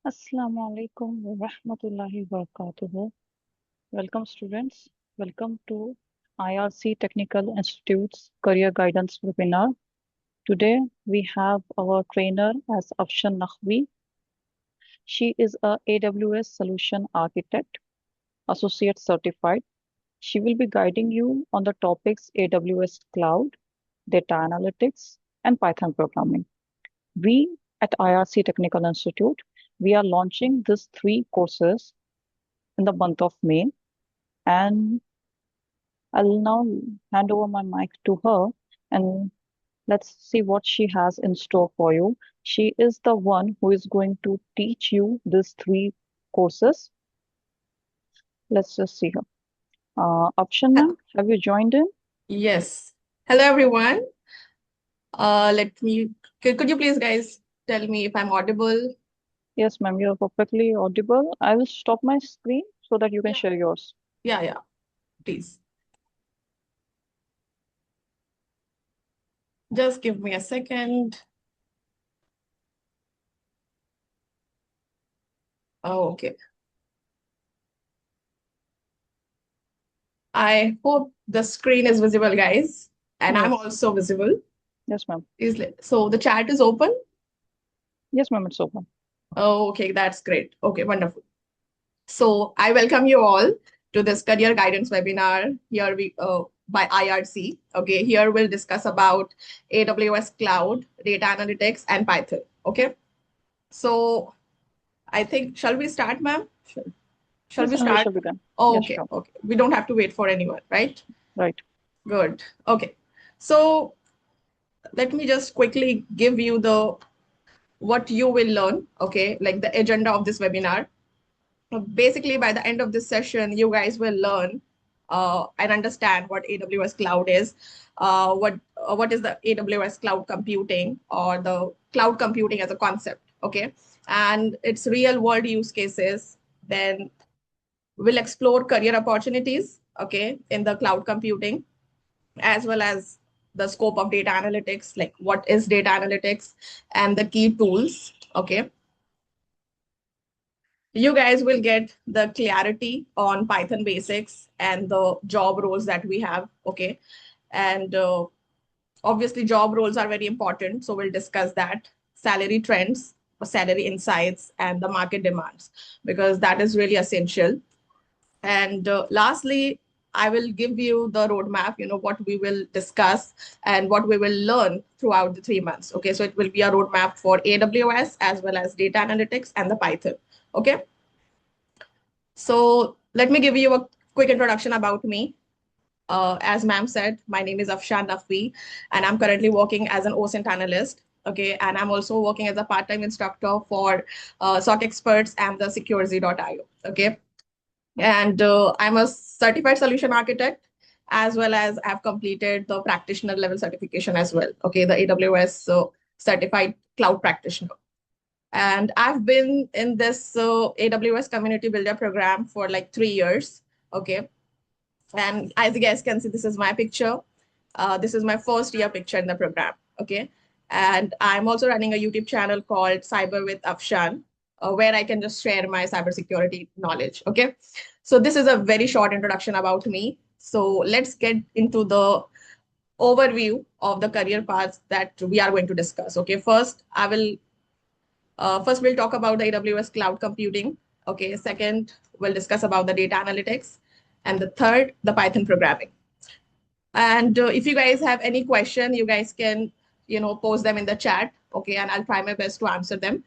Assalamu alaikum wa rahmatullahi wa barakatuhu. Welcome students. Welcome to IRC Technical Institute's Career Guidance webinar. Today we have our trainer as Afshan Nahwi. She is a AWS Solution Architect, Associate Certified. She will be guiding you on the topics AWS Cloud, Data Analytics, and Python programming. We at IRC Technical Institute, we are launching these three courses in the month of May. And I'll now hand over my mic to her and let's see what she has in store for you. She is the one who is going to teach you these three courses. Let's just see her. Option ma'am, have you joined in? Yes. Hello, everyone. Could you please guys tell me if I'm audible? Yes, ma'am, you're perfectly audible. I will stop my screen so that you can Yeah. share yours. Yeah, please. Just give me a second. Oh, okay. I hope the screen is visible, guys, and I'm Yes, also visible. yes, ma'am. So the chat is open? Yes, ma'am, it's open. Oh, okay, that's great. Okay, wonderful. So I welcome you all to this career guidance webinar here by IRC. Okay, here we'll discuss about AWS Cloud, data analytics, and Python. Okay, so I think, shall we start, ma'am? Shall Yes, we and we start? shall begin. Oh, Yes, okay, sure. okay. We don't have to wait for anyone, right? Right. Good. Okay. So let me just quickly give you the what you will learn, okay, like the agenda of this webinar. Basically, by the end of this session, you guys will learn and understand what AWS Cloud is, what is the AWS Cloud Computing or the cloud computing as a concept, okay, and its real world use cases. Then we'll explore career opportunities, okay, in the cloud computing, as well as the scope of data analytics, like what is data analytics and the key tools, okay. You guys will get the clarity on Python basics and the job roles that we have. Okay. And obviously, job roles are very important. So we'll discuss that, salary trends, salary insights, and the market demands, because that is really essential. And lastly, I will give you the roadmap, what we will discuss and what we will learn throughout the 3 months. Okay. So it will be a roadmap for AWS as well as data analytics and the Python. Okay. So let me give you a quick introduction about me. As ma'am said, my name is Afshan Naqvi, and I'm currently working as an OSINT analyst. Okay, and I'm also working as a part-time instructor for SOC Experts and the Security.io. Okay, and I'm a certified solution architect, as well as I've completed the practitioner level certification as well. Okay, the AWS certified cloud practitioner. And I've been in this AWS Community Builder program for like 3 years. Okay. And as you guys can see, this is my picture. This is my first year picture in the program. Okay. And I'm also running a YouTube channel called Cyber with Afshan, where I can just share my cybersecurity knowledge. Okay. So this is a very short introduction about me. So let's get into the overview of the career paths that we are going to discuss. Okay. First, we'll talk about the AWS cloud computing. Okay. Second, we'll discuss about the data analytics. And the third, the Python programming. And if you guys have any question, you guys can, post them in the chat. Okay. And I'll try my best to answer them.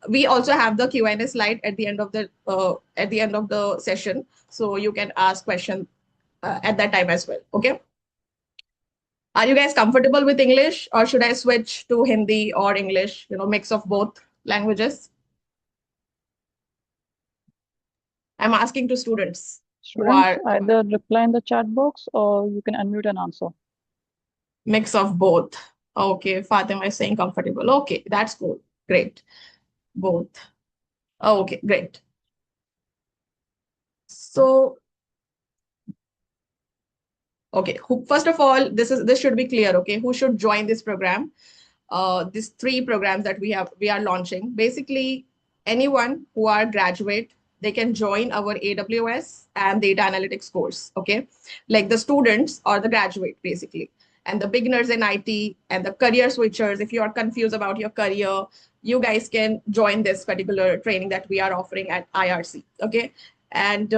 We also have the Q&A slide at the end of the session. So you can ask questions at that time as well. Okay. Are you guys comfortable with English, or should I switch to Hindi or English, mix of both languages? I'm asking to students who Students, are either reply in the chat box or you can unmute and answer. mix of both. Okay, Fatima is saying comfortable. Okay, that's cool. Great. Both. Okay, great. So, okay, first of all, this should be clear. Okay, who should join this program? These three programs that we are launching. Basically, anyone who are graduate, they can join our AWS and data analytics course. Okay, like the students or the graduate basically, and the beginners in IT and the career switchers. If you are confused about your career, you guys can join this particular training that we are offering at IRC. Okay, and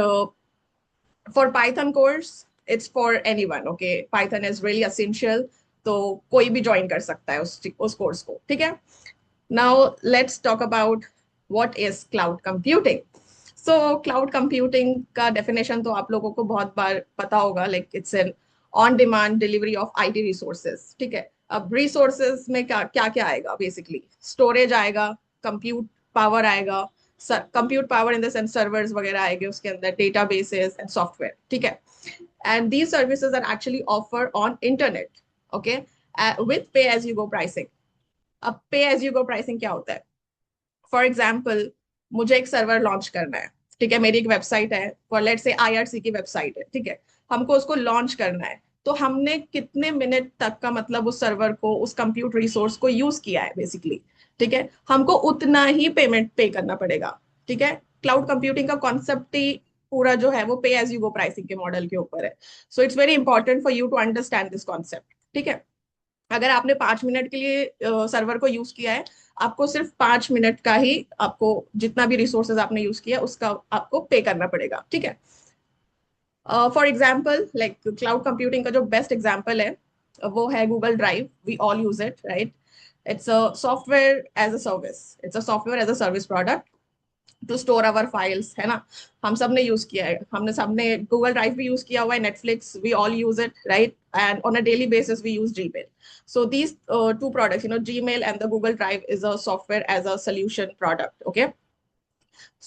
for Python course, it's for anyone. Okay, Python is really essential, तो कोई भी join कर सकता है उस course को. ठीक है. Now let's talk about what is cloud computing. So cloud computing का definition तो आप लोगों को बहुत बार पता होगा, like it's an on demand delivery of IT resources. ठीक है. अब resources में क्या क्या क्या आएगा? Basically storage आएगा, compute power आएगा, compute power in the sense servers वगैरह आएंगे उसके अंदर, databases and software. ठीक है. And these services are actually offered on internet. Okay, with pay as you go pricing. अब पे एज यू गो प्राइसिंग क्या होता है? फॉर एग्जाम्पल, मुझे एक सर्वर लॉन्च करना है. ठीक है, मेरी एक वेबसाइट है, फॉर लेट्स से आईआरसी की वेबसाइट है. ठीक है, हमको उसको लॉन्च करना है, तो हमने कितने मिनट तक का मतलब उस सर्वर को, उस कंप्यूट रिसोर्स को यूज किया है बेसिकली. ठीक है, हमको उतना ही पेमेंट पे करना पड़ेगा. ठीक है, क्लाउड कंप्यूटिंग का कॉन्सेप्ट ही पूरा जो है वो pay as you go pricing के मॉडल के ऊपर है. So it's very important for you to understand this concept. ठीक है, अगर आपने 5 मिनट के लिए सर्वर को यूज किया है, आपको सिर्फ 5 मिनट का ही, आपको जितना भी रिसोर्सेज आपने यूज किया उसका आपको पे करना पड़ेगा. ठीक है. For example, like cloud computing का जो बेस्ट एग्जाम्पल है वो है Google Drive. We all use it, right? It's a software as a service. It's a software as a service product to store our files, है ना. हम सब ने यूज किया है, हमने सबने गूगल ड्राइव भी यूज किया हुआ है, Netflix, we all use it, right? And on a daily basis we use Gmail. So these two products, Gmail and the Google Drive is a software as a solution product. Okay,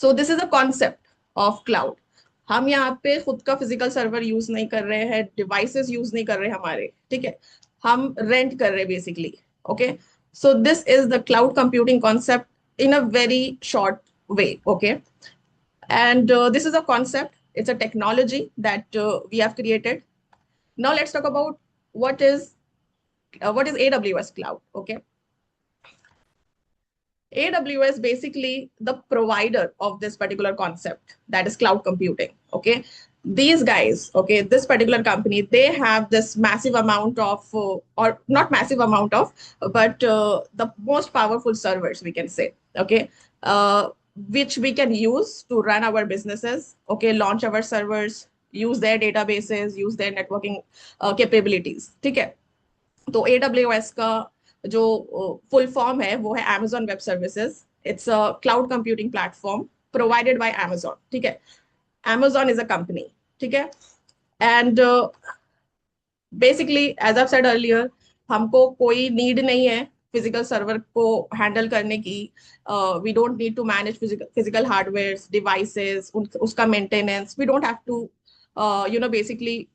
so this is a concept of cloud. हम यहाँ पे खुद का physical server use नहीं कर रहे हैं, devices use नहीं कर रहे हमारे. ठीक है, हम रेंट कर रहे हैं basically. Okay, so this is the cloud computing concept in a very short way. Okay, and this is a concept, it's a technology that we have created. Now let's talk about what is AWS cloud. Okay, AWS basically the provider of this particular concept, that is cloud computing. Okay, these guys, okay, this particular company, they have this massive amount of or not massive amount of, but the most powerful servers, we can say. Okay, which we can use to run our businesses. Okay, launch our servers, use their databases, use their networking capabilities. ठीक है, तो AWS का जो full form है वो है Amazon Web Services. It's a cloud computing platform provided by Amazon. ठीक है, Amazon इज अ कंपनी. ठीक है, and basically as I said earlier, हमको कोई नीड नहीं है फिजिकल सर्वर को हैंडल करने की. We don't need to manage physical hardware devices, उसका maintenance. We don't have to basically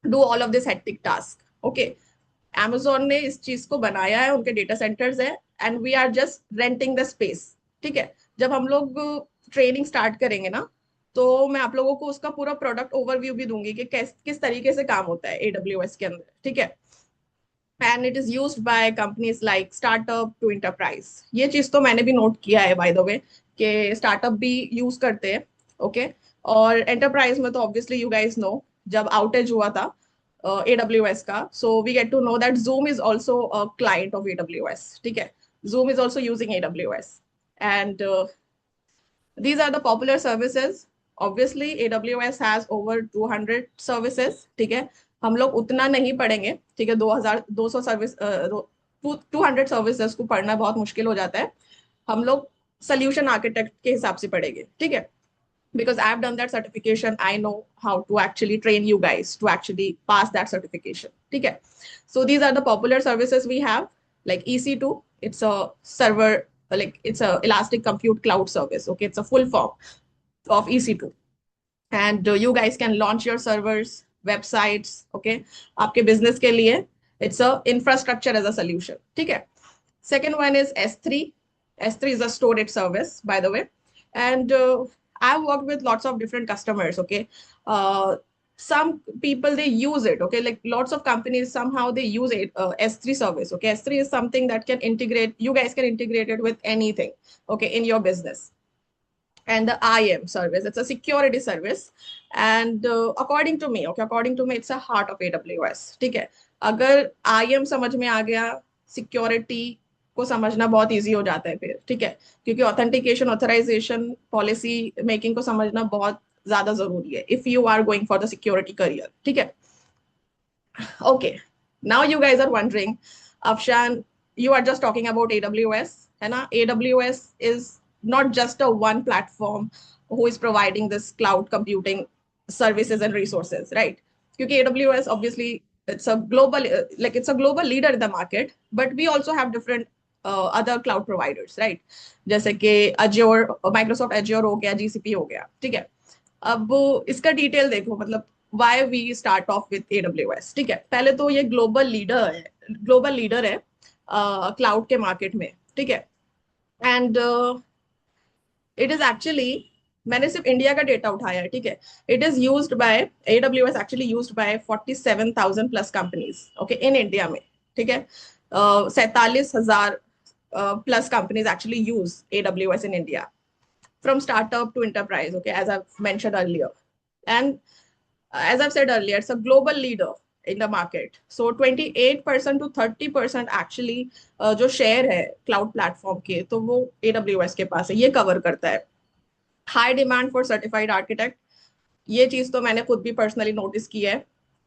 do all of this hectic task. Okay, Amazon ने इस चीज को बनाया है, उनके डेटा सेंटर्स है, and we are just renting the space. ठीक है, जब हम लोग ट्रेनिंग स्टार्ट करेंगे ना, तो मैं आप लोगों को उसका पूरा प्रोडक्ट ओवरव्यू भी दूंगी कि किस तरीके से काम होता है AWS के अंदर. ठीक है, and it is used by companies like startup to enterprise. ये चीज तो मैंने भी नोट किया है बाय द वे, कि स्टार्टअप भी यूज करते हैं. ओके, और एंटरप्राइज में तो ऑब्वियसली यू गाइस नो, जब आउटेज हुआ था AWS का, so we get to know that Zoom is also a client of AWS. ठीक है, Zoom is also using AWS, and these are the popular services. Obviously AWS has over 200 services. ठीक है, हम लोग उतना नहीं पढ़ेंगे. ठीक है, 2200 सर्विस, 200 सर्विसेज को पढ़ना बहुत मुश्किल हो जाता है. हम लोग सोल्यूशन आर्किटेक्ट के हिसाब से पढ़ेंगे. ठीक है, because I've done that certification, I know how to actually train you guys to actually pass that certification. Okay, so these are the popular services we have, like EC2. It's a server, like it's a elastic compute cloud service. Okay, it's a full form of EC2, and you guys can launch your servers, websites. Okay, आपके business के लिए it's a infrastructure as a solution. Okay, second one is S3. S3 is a storage service, by the way, and I've worked with lots of different customers. Okay, some people they use it, okay, like lots of companies somehow they use it, S3 service. Okay, S3 is something that can integrate, you guys can integrate it with anything, okay, in your business. And the IAM service, it's a security service. And according to me, okay, according to me, it's a heart of AWS. ठीक है, अगर IAM समझ में आ गया, security को समझना बहुत easy हो जाता है फिर, ठीक है, क्योंकि ऑथेंटिकेशन, ऑथराइजेशन, पॉलिसी मेकिंग को समझना बहुत ज्यादा जरूरी है if you are going for the security career. ठीक है, okay, now you guys are wondering, Afshan, you are just talking about AWS, है ना? AWS is not just a one platform who is providing this cloud computing services and resources, right? Because AWS obviously it's a global, like it's a global leader in the market, but we also have different other cloud providers, right? जैसे कि Azure, Microsoft Azure हो गया, GCP हो गया, ठीक है. अब इसका डिटेल देखो, मतलब why we start off with AWS. ठीक है, पहले तो ये ग्लोबल लीडर है क्लाउड के मार्केट में. ठीक है, एंड इट इज एक्चुअली, मैंने सिर्फ इंडिया का डेटा उठाया है. ठीक है, it is used bye AWS, actually used by 47,000 plus companies, okay, in India में. ठीक है, 47,000 plus companies actually use AWS in India, from startup to enterprise, okay, as I've mentioned earlier. And as I've said earlier, it's a global leader in the market. So 28% to 30% actually जो share है cloud platform के, तो वो AWS के पास है, ये cover करता है. High demand for certified architect, ये चीज तो मैंने खुद भी पर्सनली नोटिस की है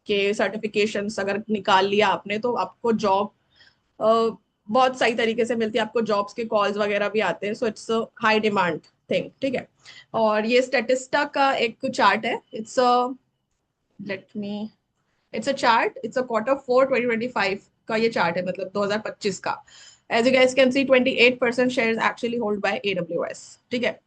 कि सर्टिफिकेशंस अगर निकाल लिया आपने तो आपको जॉब बहुत सही तरीके से मिलती है, आपको जॉब्स के कॉल्स वगैरह भी आते हैं. So it's high demand thing. ठीक है, और ये स्टेटिस्टा का एक चार्ट है. It's let me, it's a chart, it's a Q4 2025 का ये चार्ट है, मतलब 2025 का. As you guys can see 28% shares actually hold by AWS. ठीक है,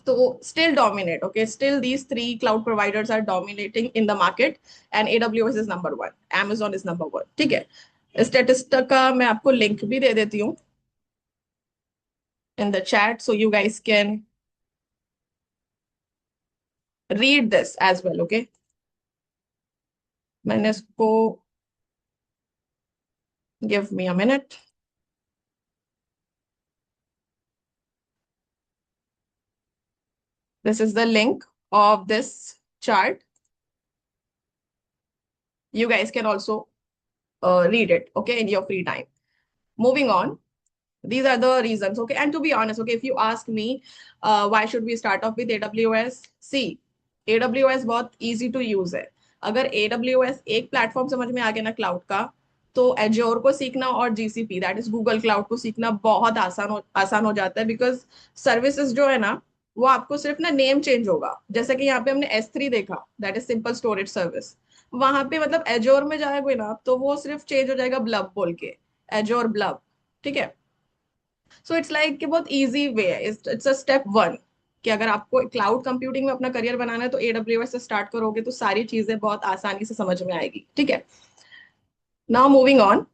तो still dominate, okay, still these three cloud providers are dominating in the market, and AWS is number one, Amazon is number one. ठीक है, statistic का मैं आपको link भी दे देती हूँ in the chat so you guys can read this as well, okay. मैंने इसको, give me a minute. This is the link of this chart. You guys can also read it, okay, in your free time. Moving on, these are the reasons, okay. And to be honest, okay, if you ask me why should we start off with AWS, see, AWS बहुत easy to use है. अगर AWS एक platform समझ में आ गया ना cloud का, तो Azure को सीखना और GCP, that is Google cloud को सीखना बहुत आसान हो जाता है. बिकॉज सर्विसेज जो है ना, वो आपको सिर्फ ना नेम चेंज होगा. जैसे कि यहाँ पे हमने S3 देखा, that is simple storage service. वहां पे मतलब Azure में जाएगा ना, तो वो सिर्फ चेंज हो जाएगा ब्लब बोल के, Azure ब्लब. ठीक है, सो इट्स लाइक कि बहुत इजी वे है, इट्स अ स्टेप वन कि अगर आपको क्लाउड कंप्यूटिंग में अपना करियर बनाना है तो AWS से स्टार्ट करोगे तो सारी चीजें बहुत आसानी से समझ में आएगी. ठीक है, now moving on,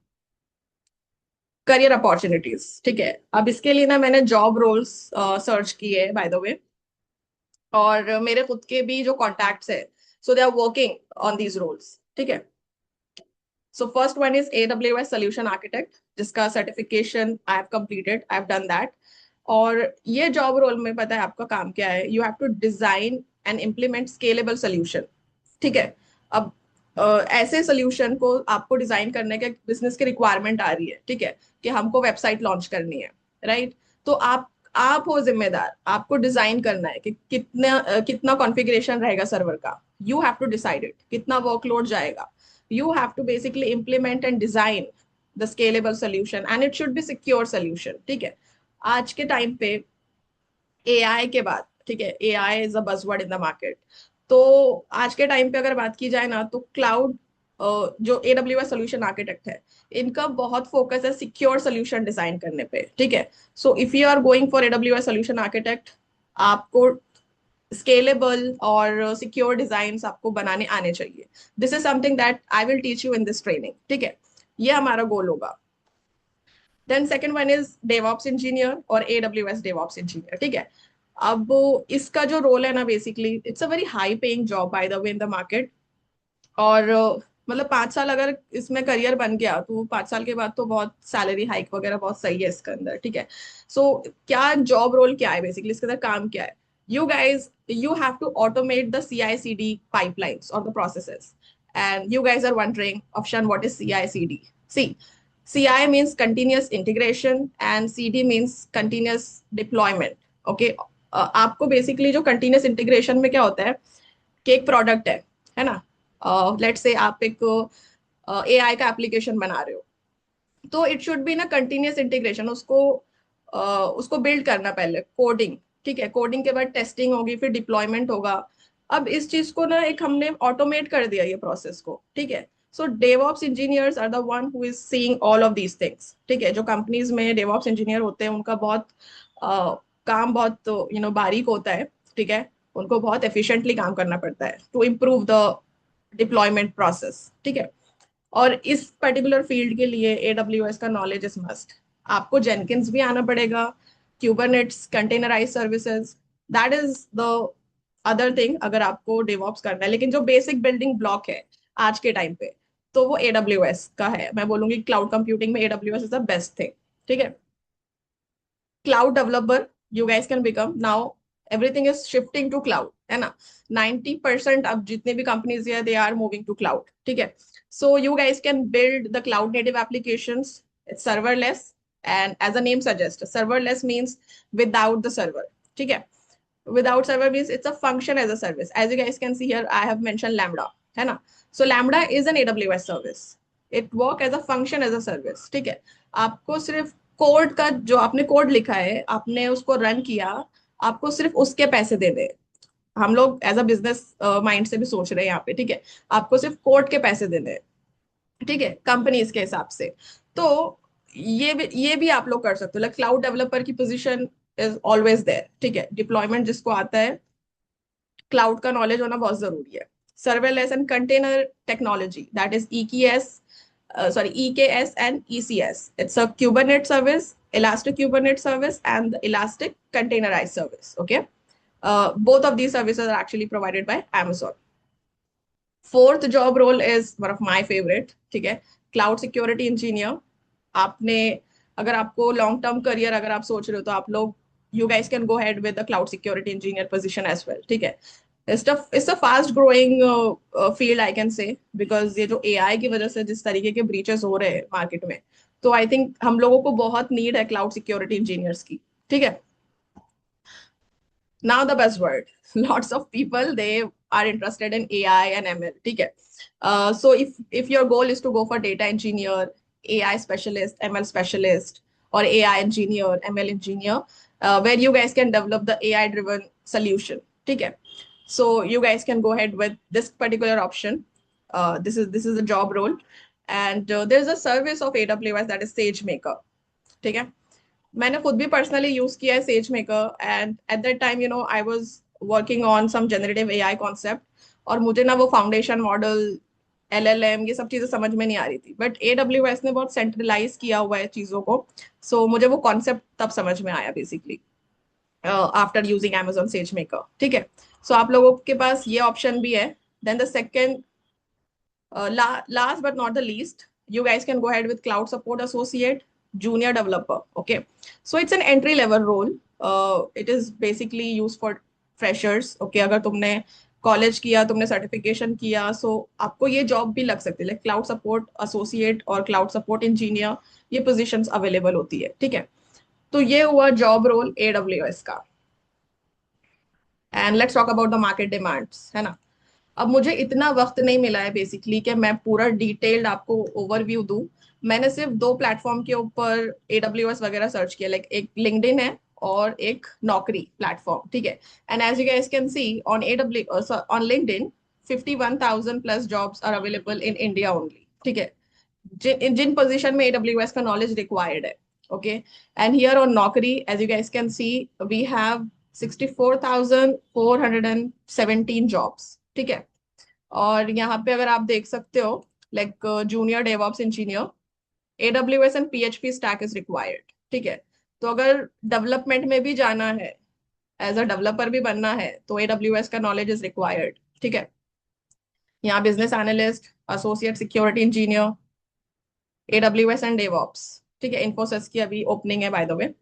career opportunities. ठीक है, अब इसके लिए ना मैंने जॉब रोल्स सर्च किए बाय द वे, और मेरे खुद के भी जो कॉन्टैक्ट्स है, so they are working on these roles. ठीक है, so first one is AWS solution architect, जिसका certification I have completed, I have done that. और ये जॉब रोल में पता है आपका काम क्या है, you have to design and implement scalable solution. ठीक है, अब ऐसे सोल्यूशन को आपको डिजाइन करने के बिजनेस की रिक्वायरमेंट आ रही है. ठीक है, कि हमको वेबसाइट लॉन्च करनी है, राइट. तो आप हो जिम्मेदार, आपको डिजाइन करना है कि कितना कॉन्फ़िगरेशन रहेगा सर्वर का. You have to decide it, कितना वर्कलोड जाएगा. You have to basically implement and design the scalable solution, and it should be secure solution. ठीक है, आज के टाइम पे AI के बाद, ठीक है, AI is a buzzword in the market. तो आज के टाइम पे अगर बात की जाए ना, तो क्लाउड जो AWS सोल्यूशन आर्किटेक्ट है, इनका बहुत फोकस है सिक्योर सोल्यूशन डिजाइन करने पे. ठीक है, so if you are going for AWS solution architect, आपको स्केलेबल और सिक्योर डिजाइन आपको बनाने आने चाहिए. This is something that I will teach you in this training. ठीक है, ये हमारा गोल होगा. Then second one is DevOps engineer और AWS डेवऑप्स इंजीनियर. ठीक है, अब इसका जो रोल है ना, basically it's a very high paying job by the way in the market. और मतलब 5 साल अगर इसमें करियर बन गया तो 5 साल के बाद तो बहुत सैलरी हाइक वगैरह बहुत सही है इसके अंदर, ठीक है। सो क्या जॉब रोल क्या है बेसिकली, इसके अंदर काम क्या है? You guys you have to automate the CI/CD pipelines or the processes, and you guys are wondering, Afshan, what is CI/CD? See, CI means continuous integration and CD means continuous deployment. Okay, आपको basically जो continuous integration में क्या होता है कि एक product है ना, लेट्स से आप एक AI का एप्लीकेशन बना रहे हो, तो इट शुड बी ना कंटिन्यूस इंटीग्रेशन। उसको बिल्ड करना पहले कोडिंग, ठीक है, कोडिंग के बाद टेस्टिंग होगी, फिर डिप्लॉयमेंट होगा। अब इस चीज को ना एक हमने ऑटोमेट कर दिया ये प्रोसेस को, ठीक है। So DevOps engineers are the one who is seeing all of these things, ठीक है। जो कंपनीज में डेवऑप्स इंजीनियर होते हैं उनका बहुत काम बहुत बारीक होता है, ठीक है। उनको बहुत एफिशिएंटली काम करना पड़ता है to improve the deployment process, ठीक है। और इस पर्टिकुलर फील्ड के लिए AWS का नॉलेज इज मस्ट। आपको जेनकिंस भी आना पड़ेगा, Kubernetes, containerize services, that is the other thing अगर आपको डेवऑप्स करना है। लेकिन जो बेसिक बिल्डिंग ब्लॉक है आज के टाइम पे, तो वो AWS का है। मैं बोलूंगी क्लाउड कंप्यूटिंग में AWS is the best thing, ठीक है। Cloud developer you guys can become now, everything is shifting to cloud, है ना। 90% अब जितने भी कंपनीज है they are moving to cloud, ठीक है। So you guys can build the cloud native applications, it's serverless, and as a name suggest serverless means without the server, ठीक है। Without server means it's a function as a service. As you guys can see here, I have mentioned Lambda, है ना। So Lambda is an AWS service. It work as a function as a service, ठीक है। आपको सिर्फ code का, जो आपने code लिखा है आपने उसको रन किया, आपको सिर्फ उसके पैसे देने हैं। हम लोग एज अ बिजनेस माइंड से भी सोच रहे हैं यहाँ पे, ठीक है। आपको सिर्फ कोड के पैसे देने हैं, ठीक है, कंपनीज के हिसाब से। तो ये भी आप लोग कर सकते हो। लाइक क्लाउड डेवलपर की पोजीशन इज ऑलवेज देयर, ठीक है। डिप्लॉयमेंट जिसको आता है, क्लाउड का नॉलेज होना बहुत जरूरी है। Serverless and container technology, that is EKS and ECS. It's a Kubernetes service, Elastic Kubernetes service, and the Elastic Containerized service. Okay, both of these services are actually provided by Amazon. Fourth job role is one of my favourite, ठीक है, cloud security engineer. आपने, अगर आपको long term career अगर आप सोच रहे हो तो आप लोग, you guys can go ahead with the cloud security engineer position as well, ठीक है। It's a fast growing field I can say, because ये जो AI की वजह से जिस तरीके के ब्रीचेस हो रहे हैं मार्केट में, तो आई थिंक हम लोगों को बहुत नीड है क्लाउड सिक्योरिटी इंजीनियर्स की, ठीक है। Now the buzzword, lots of people they are interested in AI and ML, ठीक है। So if your goal is to go for data engineer, AI specialist, ML specialist, or AI engineer, ML engineer, where you guys can develop the AI driven solution, ठीक है। So you guys can go ahead with this particular option. This is a job role, and there's a service of AWS that is SageMaker, ठीक है। मैंने खुद भी personally use किया है SageMaker, and at that time I was working on some generative AI concept, और मुझे ना वो फाउंडेशन मॉडल, LLM, ये सब चीजें समझ में नहीं आ रही थी। बट AWS ने बहुत सेंट्रलाइज किया हुआ है चीजों को, सो मुझे वो कॉन्सेप्ट तब समझ में आया basically after using Amazon says maker, ठीक है। सो आप लोगों के पास ये ऑप्शन भी है। Then the second, last but not the least, you guys can go ahead with cloud support associate, junior developer. Okay, so it's an entry level role. It is basically used for freshers. Okay, अगर तुमने college किया, तुमने certification किया, सो आपको ये job भी लग सकती है। लाइक क्लाउड सपोर्ट एसोसिएट और क्लाउड सपोर्ट इंजीनियर, ये पोजीशंस अवेलेबल होती है, ठीक है। तो ये हुआ जॉब रोल AWS का। And let's talk about the market demands, है ना। अब मुझे इतना वक्त नहीं मिला है बेसिकली कि मैं पूरा डिटेल्ड आपको ओवरव्यू दूं। मैंने सिर्फ दो प्लेटफॉर्म के ऊपर AWS वगैरह सर्च किया, लाइक एक लिंक्डइन है और एक नौकरी प्लेटफॉर्म, ठीक है। And as you guys can see on AWS, on LinkedIn 51,000 plus jobs are available in India only, ठीक है। जिन जिन पोजीशन में AWS का नॉलेज रिक्वायर्ड है, okay. And here on Naukri, as you guys can see, we have 64,417 jobs, ठीक है। और यहाँ पे अगर आप देख सकते हो, like junior DevOps engineer, AWS and PHP stack is required, ठीक है। तो अगर डेवलपमेंट में भी जाना है, एज अ डेवलपर भी बनना है, तो AWS का नॉलेज इज रिक्वायर्ड, ठीक है। यहाँ business analyst, associate security engineer, AWS and DevOps, ठीक है। इन्फोसिस की अभी ओपनिंग है बाय द वे।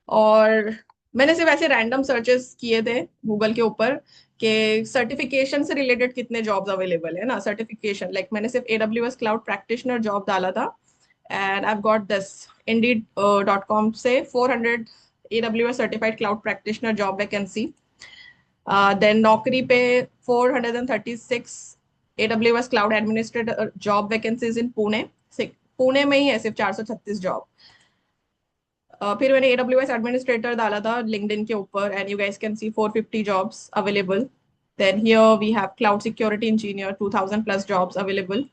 और मैंने सिर्फ ऐसे रैंडम सर्चेस किए थे गूगल के ऊपर कि सर्टिफिकेशन से रिलेटेड कितने जॉब्स अवेलेबल है ना, सर्टिफिकेशन लाइक मैंने सिर्फ AWS क्लाउड प्रैक्टिशनर जॉब डाला था and I got this Indeed.com से 400 AWS certified cloud practitioner job vacancy. Then Naukri पे 436 AWS cloud administrator job vacancies in Pune. Pune में ही है सिर्फ 436 जॉब। फिर मैंने AWS एडमिनिस्ट्रेटर डाला था लिंक्डइन के ऊपर and you guys can see 450 jobs available. Then here we have cloud security engineer 2000 plus jobs available.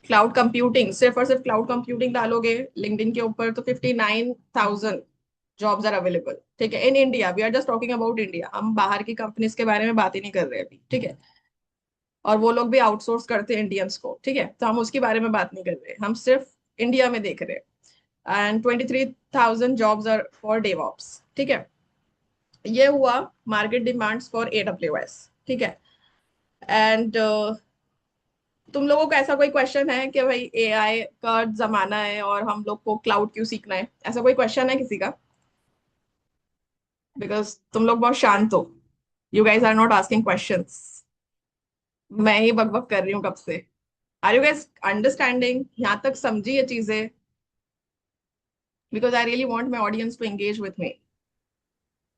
Cloud computing, सिर्फ और सिर्फ क्लाउड कंप्यूटिंग डालोगे लिंक्डइन के ऊपर तो 59,000 जॉब्स आर अवेलेबल, ठीक है, in India. We are just talking about India, हम बाहर की कंपनीज के बारे में बात ही नहीं कर रहे अभी, ठीक है। और वो लोग भी आउटसोर्स करते हैं इंडियंस को, ठीक है, तो हम उसके बारे में बात नहीं कर रहे, हम सिर्फ इंडिया में देख रहे हैं। And 23,000 jobs are for DevOps, ठीक है। ये हुआ मार्केट डिमांड्स फॉर AWS, ठीक है। एंड तुम लोगों का ऐसा कोई क्वेश्चन है कि भाई AI का जमाना है और हम लोग को क्लाउड क्यों सीखना है, ऐसा कोई क्वेश्चन है किसी का? बिकॉज तुम लोग बहुत शांत हो, you guys are not asking questions. मैं ही बकबक कर रही हूँ कब से। Are you guys understanding? यहाँ तक समझी ये चीजें? Because I really want my audience to engage with me.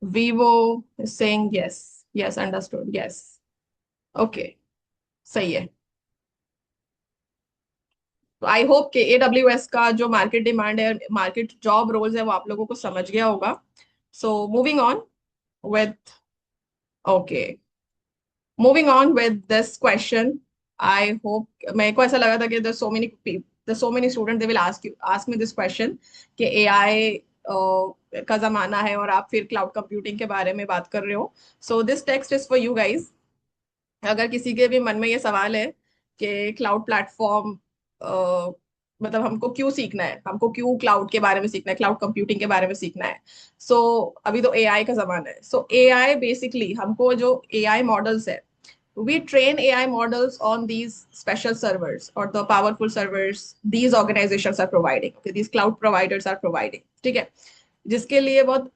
Vivo saying yes, yes understood, yes, okay, सही है। तो आई होप कि AWS का जो मार्केट डिमांड है, मार्केट जॉब रोल्स है, वो आप लोगों को समझ गया होगा। So moving on with, okay, moving on with this question. I hope, मेरे को ऐसा लगा था कि there's so many students, they will ask me this question कि AI का जमाना है और आप फिर क्लाउड कंप्यूटिंग के बारे में बात कर रहे हो। So this text is for you guys. अगर किसी के भी मन में ये सवाल है कि क्लाउड प्लेटफॉर्म मतलब हमको क्यों सीखना है, हमको क्यों क्लाउड के बारे में सीखना है, क्लाउड कंप्यूटिंग के बारे में सीखना है। सो अभी तो AI का जमाना है। सो AI बेसिकली हमको जो AI मॉडल्स है, we train AI models on these special servers or the powerful servers these organizations are providing, okay, these cloud providers are providing, ठीक है। जिसके लिए बहुत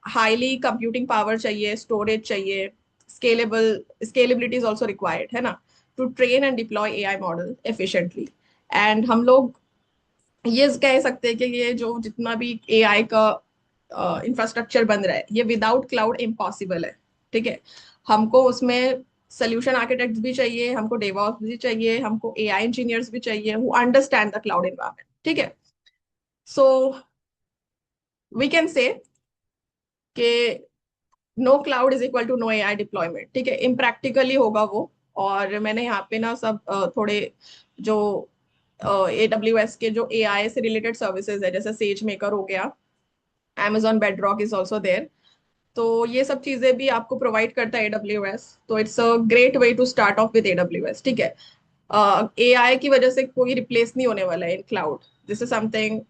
हाईली कंप्यूटिंग पावर चाहिए, स्टोरेज चाहिए, स्केलेबिलिटी इज ऑल्सो रिक्वायर्ड, है ना, to train and deploy AI model efficiently. And हम लोग ये कह सकते हैं कि ये जो जितना भी AI का इंफ्रास्ट्रक्चर बन रहा है, ये विदाउट क्लाउड इम्पॉसिबल है, ठीक है। हमको उसमें सोल्यूशन आर्किटेक्ट्स भी चाहिए, हमको डेवऑप्स भी चाहिए, हमको AI इंजीनियर्स भी चाहिए who understand the cloud environment, ठीक है। सो वी कैन से कि no cloud is equal to no AI deployment, ठीक है, इम्प्रैक्टिकली होगा वो। और मैंने यहाँ पे ना सब थोड़े जो AWS के जो AI से रिलेटेड सर्विसेज है, जैसे सेज मेकर हो गया, Amazon Bedrock is also there, तो ये सब चीजें भी आपको प्रोवाइड करता है AWS। तो it's a great way to start off with AWS, ठीक है। AI की वजह से कोई रिप्लेस नहीं होने वाला है in cloud. This is something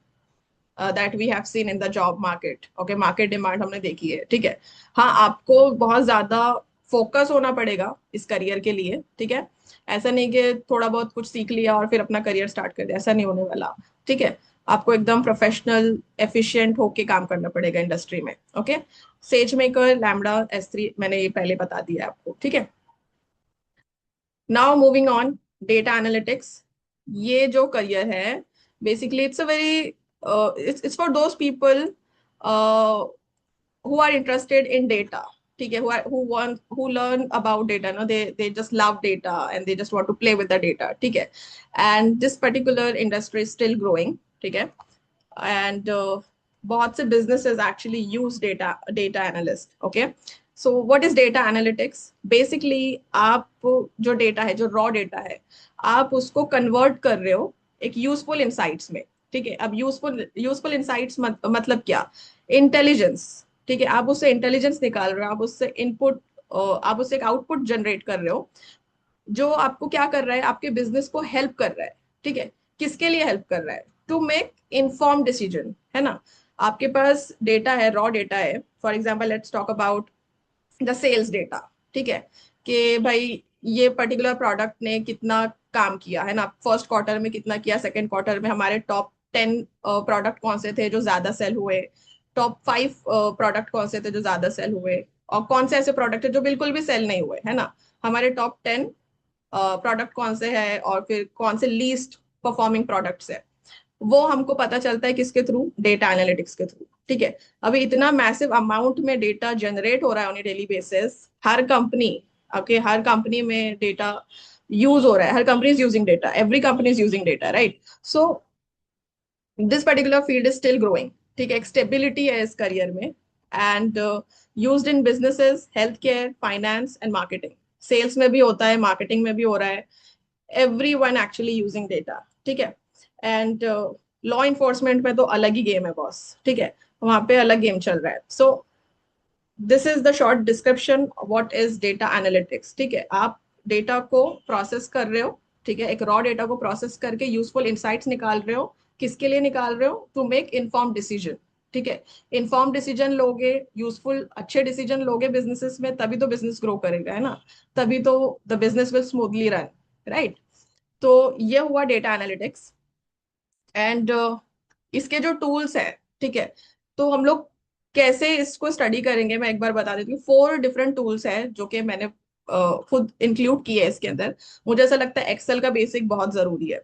that we have seen in the job market, okay, market demand हमने देखी है, ठीक है। हाँ, आपको बहुत ज्यादा फोकस होना पड़ेगा इस करियर के लिए, ठीक है। ऐसा नहीं कि थोड़ा बहुत कुछ सीख लिया और फिर अपना करियर स्टार्ट कर दिया, ऐसा नहीं होने वाला, ठीक है। आपको एकदम प्रोफेशनल एफिशिएंट होके काम करना पड़ेगा इंडस्ट्री में, okay. Says maker, lambda, S3 मैंने ये पहले बता दिया आपको, ठीक है। Now moving on, data analytics. ये जो करियर है basically it's a very it's for those people uh, who are interested in data, ठीक है, who learn about data, no, they just love data and they just want to play with the data, ठीक है। and this particular industry is still growing, ठीक है। and बहुत से businesses actually use data analyst, okay। so what is data analytics? basically आप जो data है, जो रॉ डेटा है, आप उसको कन्वर्ट कर रहे हो एक यूजफुल इंसाइट्स में, ठीक है। अब यूजफुल इंसाइट्स मतलब क्या? इंटेलिजेंस, ठीक है। आप उससे इंटेलिजेंस निकाल रहे हो, आप उससे इनपुट, आप उससे एक आउटपुट जनरेट कर रहे हो जो आपको क्या कर रहा है, आपके बिजनेस को हेल्प कर रहा है, ठीक है। किसके लिए हेल्प कर रहा है? टू मेक इन्फॉर्म डिसीजन, है ना। आपके पास डेटा है, रॉ डेटा है, for example let's talk about the sales data, ठीक है, कि भाई ये पर्टिकुलर प्रोडक्ट ने कितना काम किया है ना, फर्स्ट क्वार्टर में कितना किया, सेकंड क्वार्टर में हमारे टॉप 10 प्रोडक्ट कौन से थे जो ज्यादा सेल हुए, टॉप 5 प्रोडक्ट कौन से थे जो ज्यादा सेल हुए, और कौन से ऐसे प्रोडक्ट है जो बिल्कुल भी सेल नहीं हुए, है ना। हमारे टॉप 10 प्रोडक्ट कौन से हैं और फिर कौन से लीस्ट परफॉर्मिंग प्रोडक्ट्स है, वो हमको पता चलता है किसके थ्रू, डेटा एनालिटिक्स के थ्रू। ठीक है, अभी इतना मैसिव अमाउंट में डेटा जनरेट हो रहा है ऑन डेली बेसिस, हर कंपनी, ओके, हर कंपनी में डेटा यूज हो रहा है, हर company is using data, every company is using data, right. So this particular field is still growing. ठीक है, एक स्टेबिलिटी है इस करियर में, and used in businesses, health care, finance and marketing. Sales में भी होता है, मार्केटिंग में भी हो रहा है, everyone actually using data। ठीक है, एंड लॉ इन्फोर्समेंट में तो अलग ही गेम है बॉस। ठीक है, वहां पे अलग गेम चल रहा है। So this is the short description what is data analytics. ठीक है, आप डेटा को प्रोसेस कर रहे हो, ठीक है, एक रॉ डेटा को प्रोसेस करके यूजफुल इंसाइट्स निकाल रहे हो। किसके लिए निकाल रहे हो? To make inform decision. ठीक है, इन्फॉर्म डिसीजन लोगे, यूजफुल अच्छे डिसीजन लोगे बिजनेसेस में, तभी तो बिजनेस ग्रो करेगा, है ना, तभी तो the business will smoothly run, right. तो ये हुआ डेटा एनालिटिक्स। एंड इसके जो टूल्स है, ठीक है, तो हम लोग कैसे इसको स्टडी करेंगे, मैं एक बार बता देती हूँ। 4 डिफरेंट टूल्स है जो कि मैंने खुद इंक्लूड किए हैं इसके अंदर। मुझे ऐसा लगता है एक्सेल का बेसिक बहुत जरूरी है,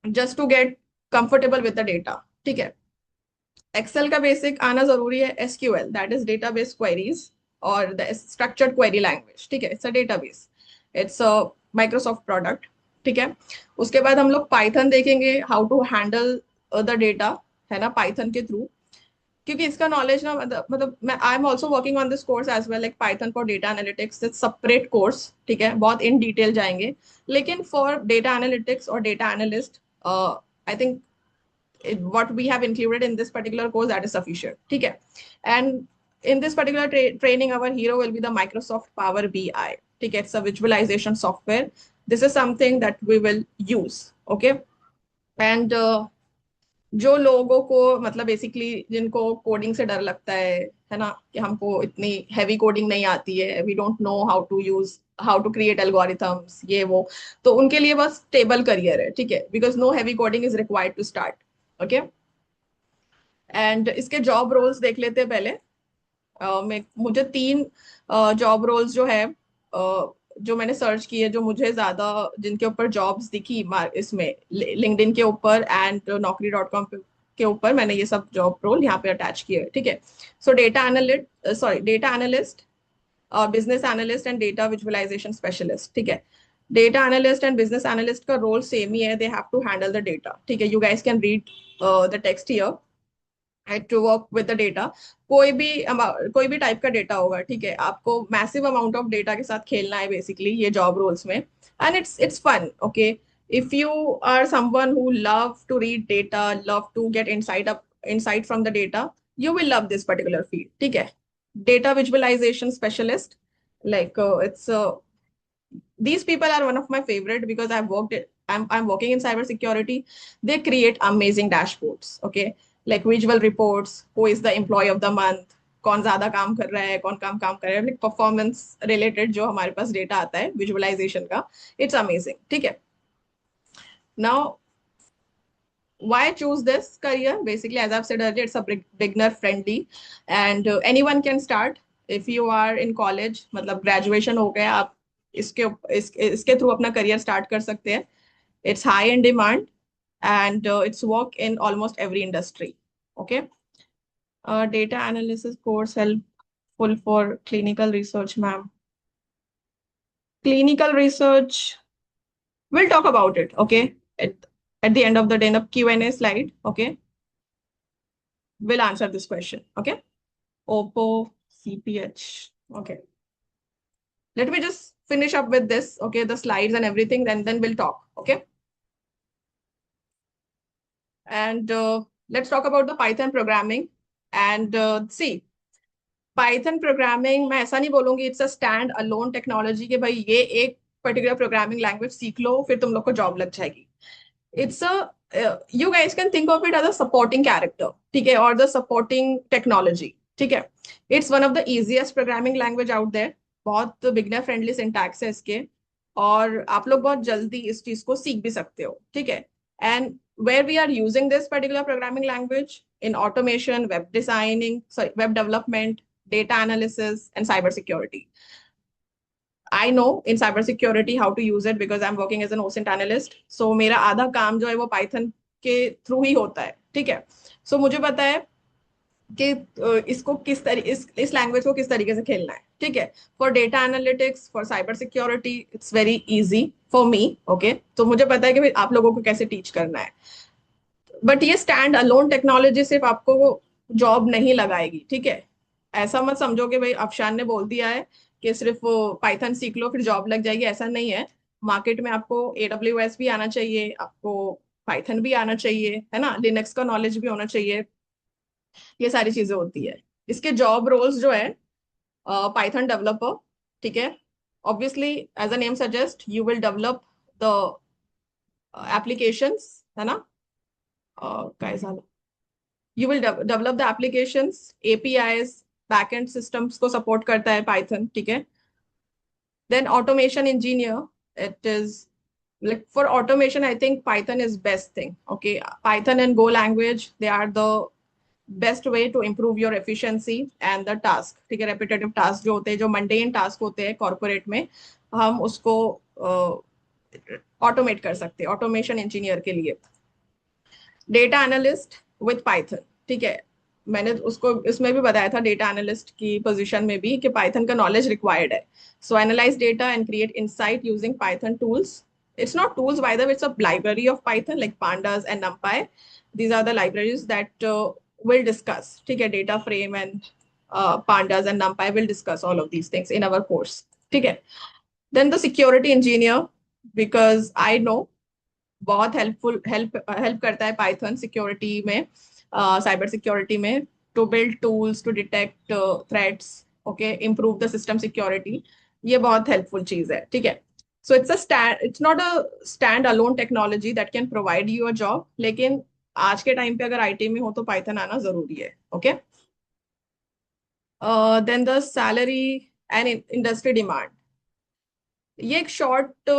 just to get comfortable with the data. ठीक है, एक्सेल का बेसिक आना जरूरी है, SQL, that is database queries, और द स्ट्रक्चर्ड क्वेरी लैंग्वेज। ठीक है, it's a database, it's a Microsoft product. ठीक है, उसके बाद हम लोग पाइथन देखेंगे, how to handle the data, है ना, पाइथन के थ्रू। क्योंकि इसका नॉलेज ना, मतलब मैं I am also working on this course as well, like Python for data analytics, separate course. ठीक है, बहुत इन डिटेल जाएंगे, लेकिन फॉर डेटा एनालिटिक्स और data analyst I think what we have included in this particular course, that is sufficient. ठीक है, and in this particular training our hero will be the Microsoft Power BI. ठीक है, it's a visualization software. This is something that we will use. Okay, and जो लोगों को मतलब basically जिनको coding से डर लगता है ना, कि हमको इतनी हैवी कोडिंग नहीं आती है, we don't know how to use, how to create algorithms, ये वो, तो उनके लिए बस स्टेबल करियर है। ठीक है, because no heavy coding is required to start. Okay, and इसके जॉब रोल्स देख लेते हैं पहले। मुझे 3 जॉब रोल्स जो है, जो मैंने सर्च किए, जो मुझे ज्यादा जिनके ऊपर जॉब्स दिखी इसमें लिंक्डइन के ऊपर एंड naukri.com के ऊपर, मैंने ये सब जॉब रोल यहाँ पे अटैच किए। ठीक है, so data analyst, business analyst and data visualisation specialist. ठीक है, data analyst and business analyst का रोल सेम ही है, they have to handle the data. ठीक है, you guys can read the text here, had to work with the data. कोई भी type का डेटा होगा, ठीक है, आपको मैसिव अमाउंट ऑफ डेटा के साथ खेलना है बेसिकली ये जॉब रोल्स में, and it's fun. Okay, if you are someone who love to read data, love to get insight from the data, you will love this particular field. ठीक है, data visualization specialist, like it's these people are one of my favorite because I'm working in cybersecurity. They create amazing dashboards. Okay, like visual reports, who is the employee of the month, कौन ज्यादा काम कर रहा है, कौन काम काम कर रहा है, like performance related जो हमारे पास डेटा आता है विजुअलाइजेशन का, इट्स अमेजिंग। ठीक है, now why choose this career? Basically, as I've said earlier, it's a beginner friendly, and anyone can start. If you are in college, मतलब graduation हो गया, आप इसके थ्रू अपना career start कर सकते हैं। It's high in demand, and it's work in almost every industry. Okay, data analysis course helpful for clinical research, ma'am. Clinical research, we'll talk about it. Okay, at the end of the day, in a Q&A slide. Okay, we'll answer this question. Okay. Oppo CPH. Okay. Let me just finish up with this. Okay. The slides and everything, and then we'll talk. Okay. And let's talk about the Python programming. And see, Python programming, मैं ऐसा नहीं बोलूंगी it's a stand alone technology कि भाई ये एक particular programming language सीख लो फिर तुम लोग को जॉब लग जाएगी। It's a you guys can think of it as a supporting character, ठीक है, or the supporting technology। ठीक है, it's one of the easiest programming language out there, बहुत beginner friendly syntax है इसके, और आप लोग बहुत जल्दी इस चीज को सीख भी सकते हो, ठीक है। And where we are using this particular programming language in automation, web designing, web development, data analysis and cyber security. I know in cybersecurity how to use it because I'm working as an OSINT analyst. So मेरा आधा काम जो है वो Python के through ही होता है, ठीक है। So मुझे पता है कि इसको किस तरीके इस लैंग्वेज को किस तरीके से खेलना है, ठीक है। For data analytics, for cyber security, it's very easy for me, okay. तो मुझे पता है कि भाई आप लोगों को कैसे टीच करना है। बट ये स्टैंड अलोन टेक्नोलॉजी सिर्फ आपको जॉब नहीं लगाएगी, ठीक है। ऐसा मत समझो कि भाई अफशान ने बोल दिया है कि सिर्फ पाइथन सीख लो फिर जॉब लग जाएगी, ऐसा नहीं है। मार्केट में आपको AWS भी आना चाहिए, आपको पाइथन भी आना चाहिए, है ना, लिनक्स का नॉलेज भी होना चाहिए। ये सारी चीजें होती है। इसके जॉब रोल्स जो है, पाइथन डेवलपर, ठीक है। Obviously as a name suggest, you will develop the applications, है ना। काय झालं, you will develop the applications, APIs, backend systems को सपोर्ट करता है पाइथन, ठीक है। Then automation engineer, it is like for automation, I think Python is best thing, okay. Python and Go language, they are the best way to improve your efficiency and the task, ठीक है। repetitive task जो होते हैं, जो mundane task होते हैं corporate में, हम उसको ऑटोमेट कर सकते हैं ऑटोमेशन इंजीनियर के लिए। डेटा एनालिस्ट विथ पाइथन, ठीक है। मैंने उसको इसमें भी बताया था डेटा एनालिस्ट की पोजीशन में भी कि पाइथन का नॉलेज रिक्वायर्ड है। So analyze data and create insight using Python tools. It's not tools by the way, it's a library of Python like pandas and NumPy. These are the libraries that we'll discuss, ठीक है। data frame and pandas and NumPy will discuss all of these things in our course, ठीक है। Then the security engineer, because I know बहुत help करता है Python security में, cyber security में, to build tools to detect threats, okay, improve the system security. ये बहुत helpful चीज है, ठीक है। So it's not a stand alone technology that can provide you a job, लेकिन आज के टाइम पे अगर आईटी में हो तो पाइथन आना जरूरी है, okay. Then the salary and industry demand, ये एक शॉर्ट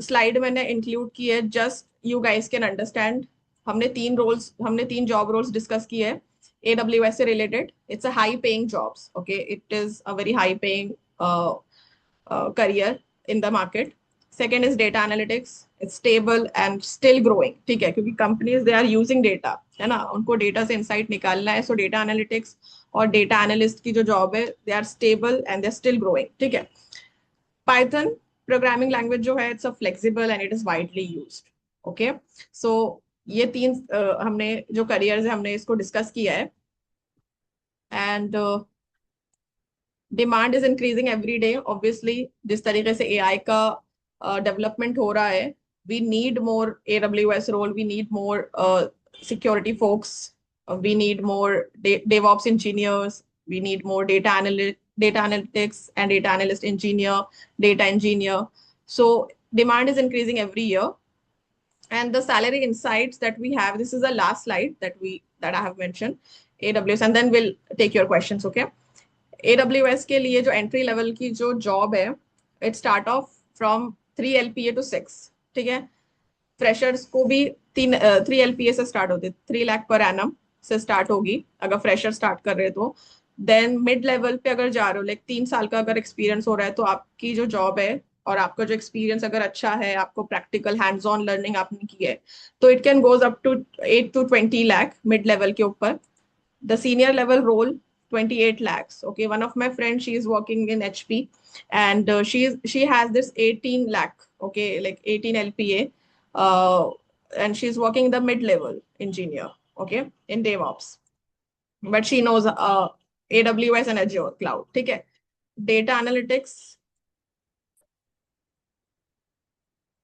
स्लाइड मैंने इंक्लूड की है, just you guys can understand. हमने तीन जॉब रोल्स डिस्कस की है AWS से related. It's a high paying jobs, okay, it is a very high paying career in the market. Second is data analytics. It's stable and still growing, ठीक है, क्योंकि companies they are using data, है ना, उनको data से insight निकालना है। So data analytics और डेटा एनालिस्ट की जो जॉब है, they are stable and they are still growing, ठीक है। पाइथन प्रोग्रामिंग लैंग्वेज जो है, it's a flexible and it is widely used, okay. So ये तीन हमने जो करियर्स है हमने इसको डिस्कस किया है। And demand is increasing every day, obviously जिस तरीके से AI का डेवलपमेंट हो रहा है, we need more AWS role, we need more security focus, we need more DevOps engineers, we need more data analytics and data analyst engineer, data engineer. So demand is increasing every year. And the salary insights that we have, this is the last slide that I have mentioned, AWS, and then we'll take your questions, okay. AWS के लिए जो entry level की जो job है, it start of from 3 LPA to 6, ठीक है। Freshers को भी 3 LPA से स्टार्ट होते, 3 लाख पर एनम से स्टार्ट होगी अगर फ्रेशर स्टार्ट कर रहे हो तो। देन मिड लेवल पे अगर जा रहे हो, लाइक 3 साल का अगर एक्सपीरियंस हो रहा है, तो आपकी जो जॉब है और आपका जो एक्सपीरियंस अगर अच्छा है, आपको प्रैक्टिकल हैंड्स ऑन लर्निंग आपने की है, तो it can goes up to 8 to 20 lakh mid level के ऊपर। The senior level role, 28 lakhs, okay. One of my friends, she is working in HP, and she has this 18 lakh, okay, like 18 LPA, and she's working the mid level engineer, okay, in DevOps, but she knows AWS and Azure cloud, ठीक है। data analytics,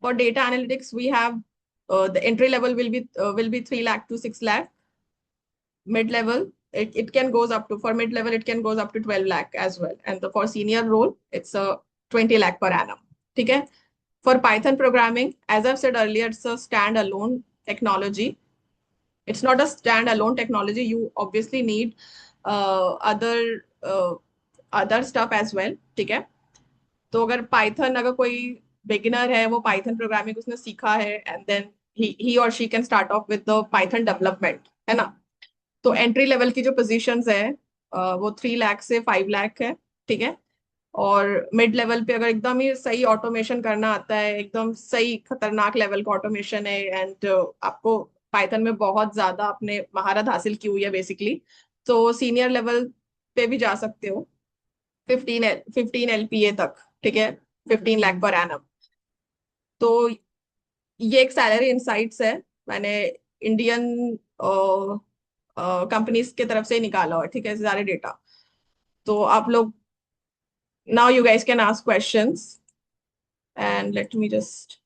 for data analytics we have the entry level will be 3 lakh to 6 lakh. Mid level, it can goes up to, for mid level it can goes up to 12 lakh as well, and for senior role it's a 20 lakh per annum, ठीक है। For Python programming, as I've said earlier, it's a standalone technology. It's not a standalone technology. You obviously need other stuff as well, ठीक है। तो अगर Python अगर कोई beginner है, वो पाइथन प्रोग्रामिंग उसने सीखा है, एंड देन ही और she can start off with the Python development, है ना। तो एंट्री लेवल की जो पोजीशंस है वो 3 लाख से 5 लाख है, ठीक है। और मिड लेवल पे अगर एकदम ही सही ऑटोमेशन करना आता है, एकदम सही खतरनाक लेवल का ऑटोमेशन है, एंड आपको पाइथन में बहुत ज्यादा आपने महारत हासिल की हुई है बेसिकली, तो सीनियर लेवल पे भी जा सकते हो, 15 LPA तक, ठीक है, 15 लाख पर एनम। तो ये एक सैलरी इंसाइट्स है, मैंने इंडियन कंपनीज के तरफ से निकाला हुआ है, ठीक है, सारे डेटा। तो आप लोग, now you guys can ask questions, and let me just